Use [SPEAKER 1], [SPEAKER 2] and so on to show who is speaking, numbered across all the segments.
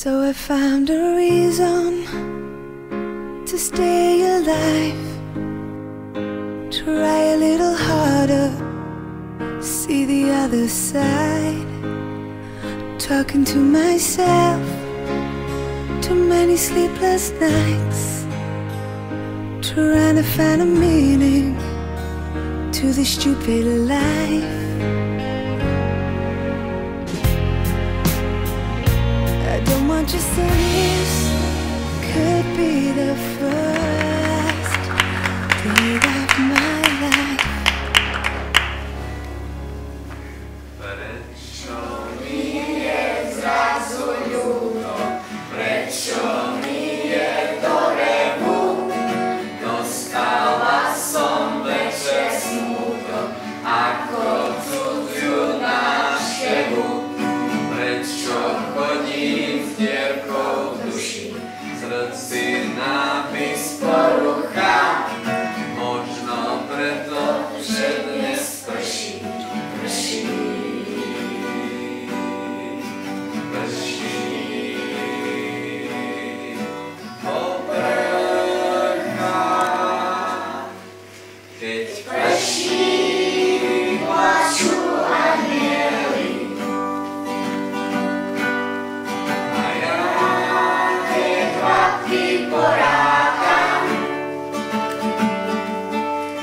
[SPEAKER 1] So I found a reason to stay alive. Try a little harder, see the other side. Talking to myself, too many sleepless nights, trying to find a meaning to this stupid life. I don't want you to this could be the first day of my life.
[SPEAKER 2] Prečo mi je zrazu ľúto, prečo mi je do revu, dostala som večer smútok, ako cudziu návštevu. Prečo chodím s dierkou v duši, v srdci nápis porucha, možno preto, že dnes prší, prší, prší. Poprchá, keď prší, plačú anjeli. A ja tie kvapky porákam.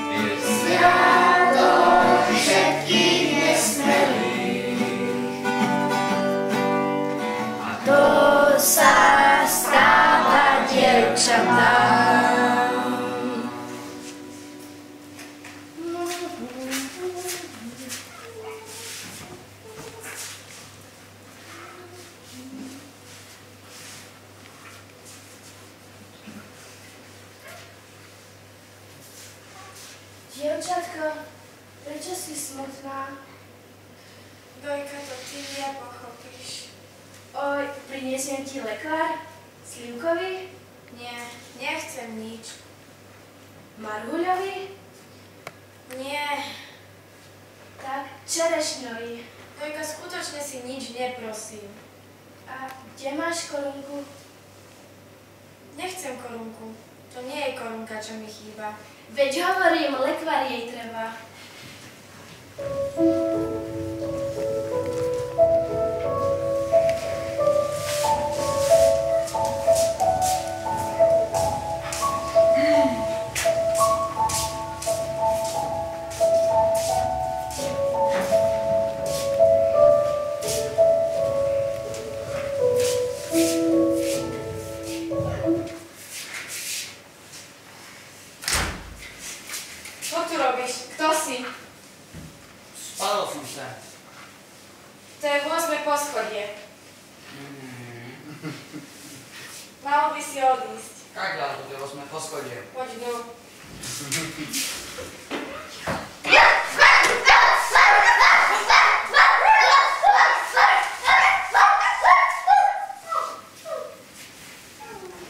[SPEAKER 2] Je sviatok všetkých nesmelých. A to sa stáva dievčatám.
[SPEAKER 3] Dievčatko, prečo si smutná?
[SPEAKER 4] Dojka, to ty nepochopíš.
[SPEAKER 3] Oj, priniesiem ti lekvár? Slivkový?
[SPEAKER 4] Nie, nechcem nič.
[SPEAKER 3] Marhuľový?
[SPEAKER 4] Nie.
[SPEAKER 3] Tak, čerešňový.
[SPEAKER 4] Dojka, skutočne si nič neprosím.
[SPEAKER 3] A kde máš korunku?
[SPEAKER 4] Nechcem korunku. To nie je korunka, čo mi chýba.
[SPEAKER 3] Veď hovorím, lekvár jej treba.
[SPEAKER 4] Čo tu robíš? Kto si?
[SPEAKER 5] Spadol som sa.
[SPEAKER 4] To je 8. poschodie. Malo by si odísť.
[SPEAKER 5] Kak ďalej, to je 8. poschodie.
[SPEAKER 4] Poď dnu.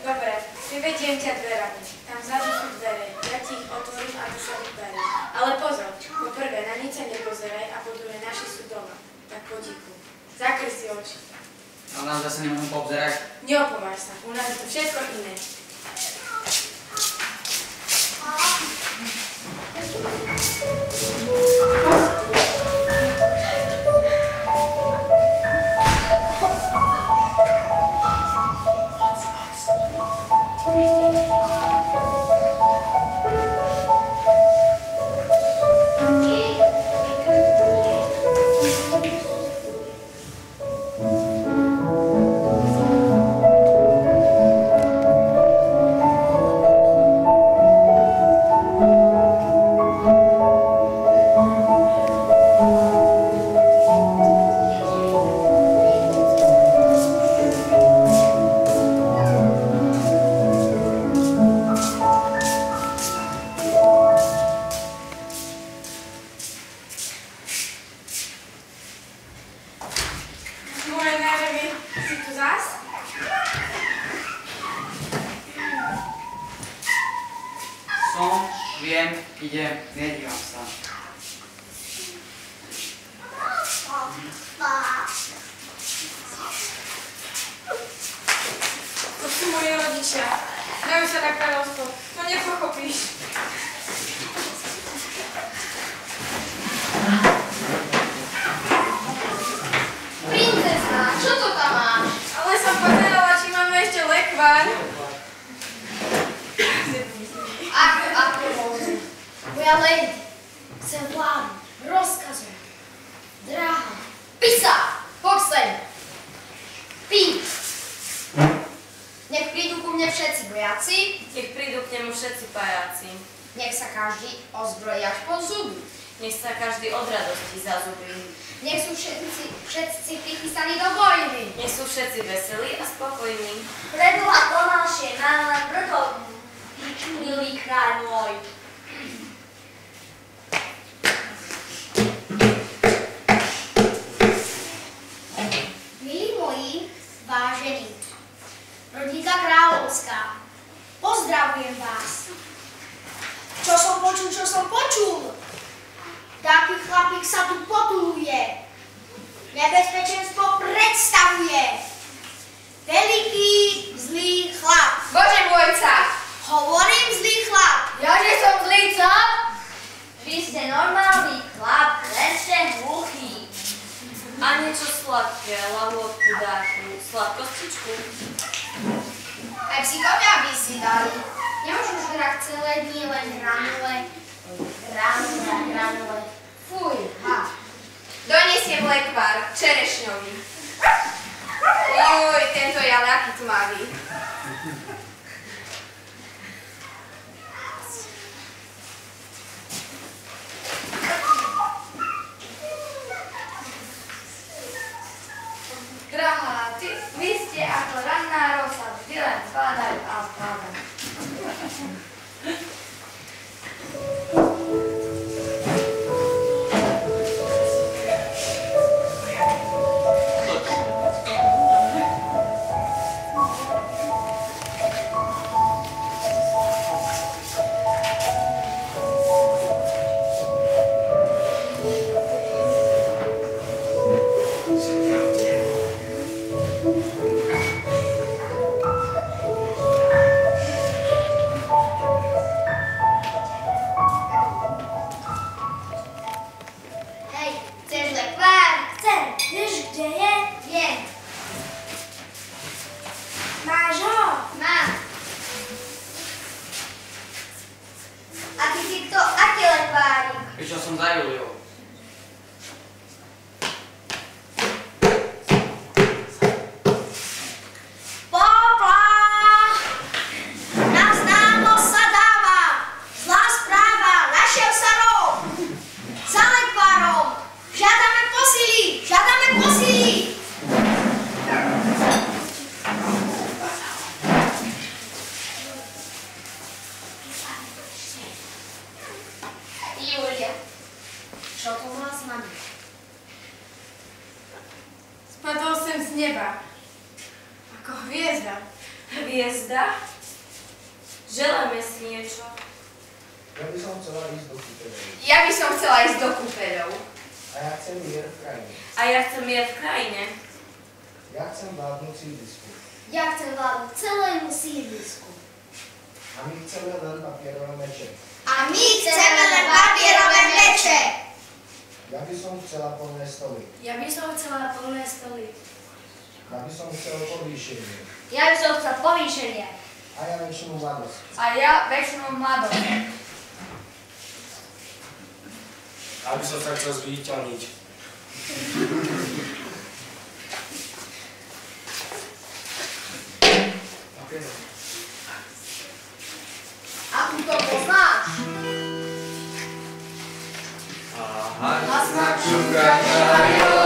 [SPEAKER 4] Dobre, vyvediem ťa dverami. Tam vzadu sú dvere. Ja ti ich otvorím a ty sa vybereš. Ale pozor, po prvé na nič sa nepozeraj a po druhé naši sú doma. Tak potichu. Zakry si oči.
[SPEAKER 5] Ale nám zase nemôžem poobzerať.
[SPEAKER 4] Neopováž sa, u nás je to všetko iné.
[SPEAKER 5] Viem, idem, nedívam sa.
[SPEAKER 4] sú moji rodičia. Majú sa na kráľovstvo. No nepochopíš.
[SPEAKER 2] Princezna, čo to tam máš?
[SPEAKER 4] Ale som pozerala, či máme ešte lekvár.
[SPEAKER 2] Ako môžem? Moja lady, chcem vládu, rozkazujem. Dráha, pisa, poď sem. Pí. Nech prídu ku mne všetci vojaci,
[SPEAKER 6] Nech prídu k nemu všetci pajáci.
[SPEAKER 2] nech sa každý ozbrojí až po zuby.
[SPEAKER 6] Nech sa každý od radosti zazubí.
[SPEAKER 2] Nech sú všetci prichystaní do vojny.
[SPEAKER 6] Nech sú všetci veselí a spokojní.
[SPEAKER 2] Predula pomalšie, mám len brdo, milý kráľ môj. Milí moji, vážení, rodinka kráľovská, pozdravujem vás. Čo som počul? Taký chlapík sa tu potuluje. Nebezpečenstvo predstavuje. Veľký, zlý chlap.
[SPEAKER 4] Bože môjca!
[SPEAKER 2] Hovorím zlý chlap.
[SPEAKER 3] Jaže som zlý chlap?
[SPEAKER 2] Vy ste normálny chlap, len ste hluchý.
[SPEAKER 6] A niečo sladké, lahôdku dáku, sladkostičku.
[SPEAKER 2] Aj psíkovia by si dali. Nemôžu žrať celé dni len granule. Granule. Fuj, ha.
[SPEAKER 4] Donesiem lekvár, čerešňový. Oj, tento je ale aký tmavý.
[SPEAKER 3] Drahá, vy ste ako ranná rosa, vždy len spadajú a spadajú.
[SPEAKER 2] Hej, chceš lekvár? Chcem. Vieš, kde je? Viem. Máš ho? Mám. A ty si kto? Aký lekvárik?
[SPEAKER 5] Prišiel som za Juliou.
[SPEAKER 2] Popla! Na známo sa dáva. Zlá správa. Našiel sa rov. Za lekvárom. Žiadame posily. Žiadame posily. Julia, čo to má znamená?
[SPEAKER 4] Spadol sem z neba. Ako hviezda.
[SPEAKER 6] Hviezda? Želáme si niečo.
[SPEAKER 7] Ja by som chcela ísť do kúpeľov.
[SPEAKER 4] Ja by som chcela ísť do kúpeľov.
[SPEAKER 7] A ja chcem mier v krajine.
[SPEAKER 6] A ja chcem mier v krajine.
[SPEAKER 7] Ja chcem vládnuť sídlisku.
[SPEAKER 2] Ja chcem vládnuť celému sídlisku.
[SPEAKER 7] A my chceme len papierové meče.
[SPEAKER 2] A my chceme len papierové meče.
[SPEAKER 7] Ja by som chcela plné stoly.
[SPEAKER 3] Ja by som chcela plné stoly.
[SPEAKER 7] Ja by som chcel povýšenie.
[SPEAKER 2] Ja by som chcel povýšenie.
[SPEAKER 7] A ja väčšinu mladosť.
[SPEAKER 4] A ja väčšinu mladosť.
[SPEAKER 8] Aby som sa chcel zviditeľniť.
[SPEAKER 2] Ako to poznáš?
[SPEAKER 8] Aha,
[SPEAKER 2] Naznačujú
[SPEAKER 8] naznačujú